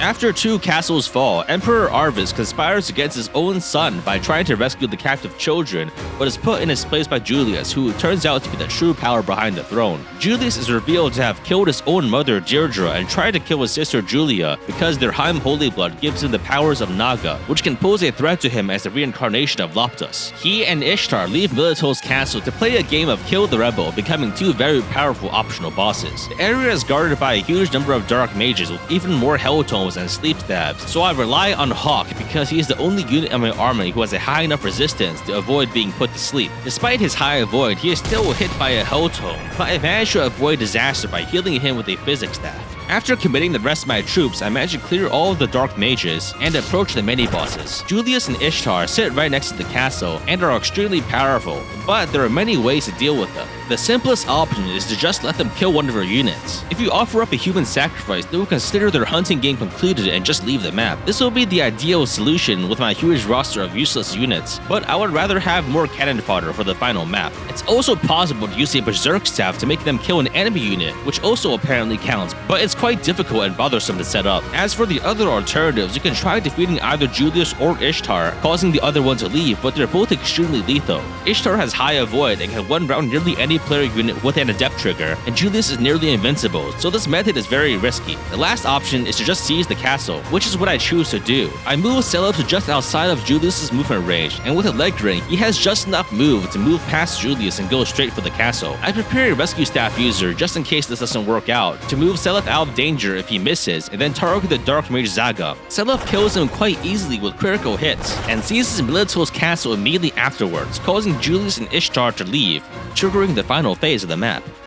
After two castles fall, Emperor Arvis conspires against his own son by trying to rescue the captive children, but is put in his place by Julius, who turns out to be the true power behind the throne. Julius is revealed to have killed his own mother Deirdre and tried to kill his sister Julia because their Heim holy blood gives him the powers of Naga, which can pose a threat to him as the reincarnation of Loptus. He and Ishtar leave Milito's castle to play a game of Kill the Rebel, becoming two very powerful optional bosses. The area is guarded by a huge number of dark mages with even more hell tomes and sleep stabs, so I rely on Hawk because he is the only unit in my army who has a high enough resistance to avoid being put to sleep. Despite his high avoid, he is still hit by a hell tome, but I managed to avoid disaster by healing him with a physics staff. After committing the rest of my troops, I managed to clear all of the dark mages and approach the mini-bosses. Julius and Ishtar sit right next to the castle and are extremely powerful, but there are many ways to deal with them. The simplest option is to just let them kill one of your units. If you offer up a human sacrifice, they will consider their hunting game concluded and just leave the map. This will be the ideal solution with my huge roster of useless units, but I would rather have more cannon fodder for the final map. It's also possible to use a berserk staff to make them kill an enemy unit, which also apparently counts, but it's quite difficult and bothersome to set up. As for the other alternatives, you can try defeating either Julius or Ishtar, causing the other one to leave, but they're both extremely lethal. Ishtar has high avoid and can one-round nearly any player unit with an adept trigger, and Julius is nearly invincible, so this method is very risky. The last option is to just seize the castle, which is what I choose to do. I move Celeb to just outside of Julius's movement range, and with a leg ring, he has just enough move to move past Julius and go straight for the castle. I prepare a rescue staff user just in case this doesn't work out, to move Celeb out of danger if he misses, and then target the dark mage Zaga. Celeb kills him quite easily with critical hits, and seizes Milito's castle immediately afterwards, causing Julius and Ishtar to leave, triggering the final phase of the map.